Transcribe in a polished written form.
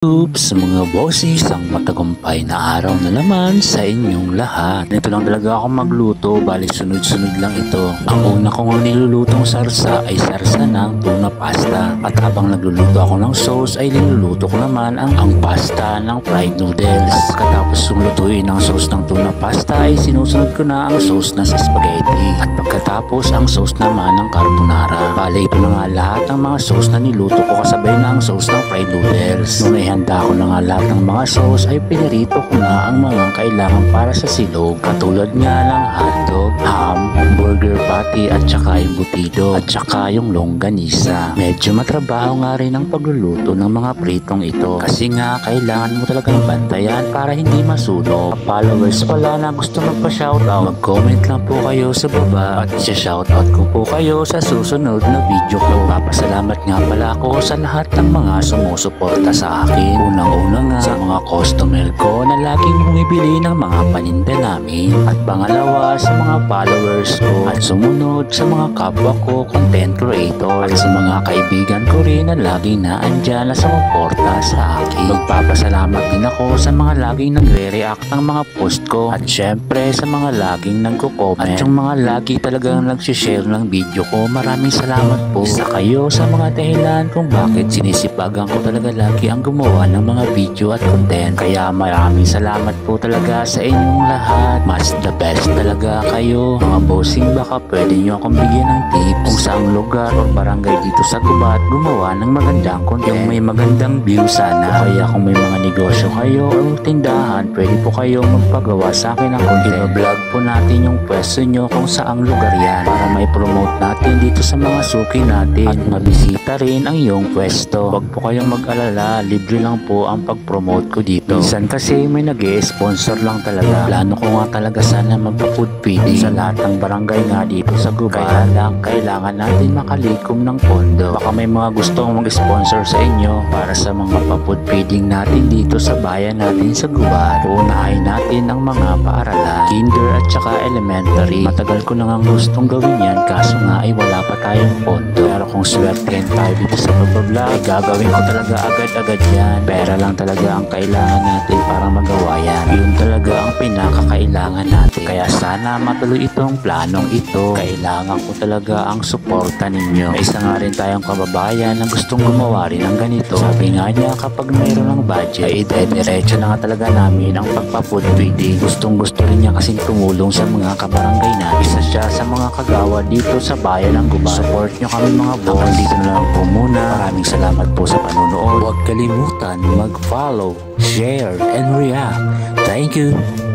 Oops, mga bosses, ang matagumpay na araw na naman sa inyong lahat. Nito lang talaga ako magluto, bali sunod-sunod lang ito. Ang una kong nilulutong sarsa ay sarsa ng tuna pasta. At habang nagluluto ako ng sauce ay niluluto ko naman ang pasta ng fried noodles. At pagkatapos kong lutuin ang sauce ng tuna pasta ay sinusunod ko na ang sauce ng spaghetti. At pagkatapos ang sauce naman ng carbonara. Bali ito na nga lahat ng mga sauce na niluto ko kasabay na ang sauce ng fried noodles. Handa ko na nga lahat ng mga sauce ay pinirito ko na ang mga kailangan para sa silog katulad nga ng hotdog, ham, burger patty at saka yung butido at saka yung longganisa. Medyo matrabaho nga rin ang pagluluto ng mga pritong ito kasi nga kailangan mo talagang bantayan para hindi masunog. Followers pala na gusto magpa-shoutout, mag-comment lang po kayo sa baba at isa-shoutout ko po kayo sa susunod na video ko. Papasalamat nga pala ako sa lahat ng mga sumusuporta sa akin. Unang-una nga sa mga customer ko na laging bumibili ng mga paninda namin. At pangalawa sa mga followers ko. At sumunod sa mga kapwa ko content creator. At sa mga kaibigan ko rin na laging naandyan na sumuporta sa akin. Magpapasalamat din ako sa mga laging nagre-react ng mga post ko. At syempre sa mga laging nagko-comment. At yung mga lagi talagang nagsishare ng video ko. Maraming salamat po sa kayo sa mga dahilan kung bakit sinisipagan ko talaga lagi ang gumawa ng mga video at content. Kaya maraming salamat po talaga sa inyong lahat. Mas the best talaga kayo. Mga bossing, baka pwede nyo akong bigyan ng tips kung saang lugar o barangay dito sa Gubat gumawa ng magandang content. Yung may magandang view sana. Kaya kung may mga negosyo kayo o tindahan, pwede po kayong magpagawa sa akin ng content. I-vlog po natin yung pwesto nyo kung saang lugar yan para may promote natin dito sa mga suki natin at mabisita rin ang iyong pwesto. Huwag po kayong mag-alala, libre lang po ang pag-promote ko dito. Minsan kasi may nag-e-sponsor lang talaga. Plano ko nga talaga sana magpa-food feeding sa lahat ng barangay nga dito sa Gubat. Kaya lang kailangan natin makalikom ng pondo. Baka may mga gustong mag-sponsor sa inyo para sa mga pa-food feeding natin dito sa bayan natin sa Gubat. Uunahin natin ang mga paaralan, kinder at saka elementary. Matagal ko na nga gustong gawin yan kaso nga ay wala pa tayong pondo. Pero kung swertein tayo dito sa pag-vlog, ay gagawin ko talaga agad-agad yan. Pera lang talaga ang kailangan natin para magawa yan. Yun talaga ang pinakakailangan natin. Kaya sana matuloy itong planong ito. Kailangan ko talaga ang suporta ninyo. May isa nga rin tayong kababayan na gustong gumawa rin ng ganito. Sabi nga niya kapag mayroon ng budget ay diretso na nga talaga namin ang pagpa-food feeding. Gustong gusto rin niya kasing tumulong sa mga kabarangay na. Isa siya sa mga kagawa dito sa bayan ng Gubat. Support nyo kami mga boss. Dito na lang po muna. Maraming salamat po sa panunood. Huwag kalimutan mag-follow, share, and react. Thank you!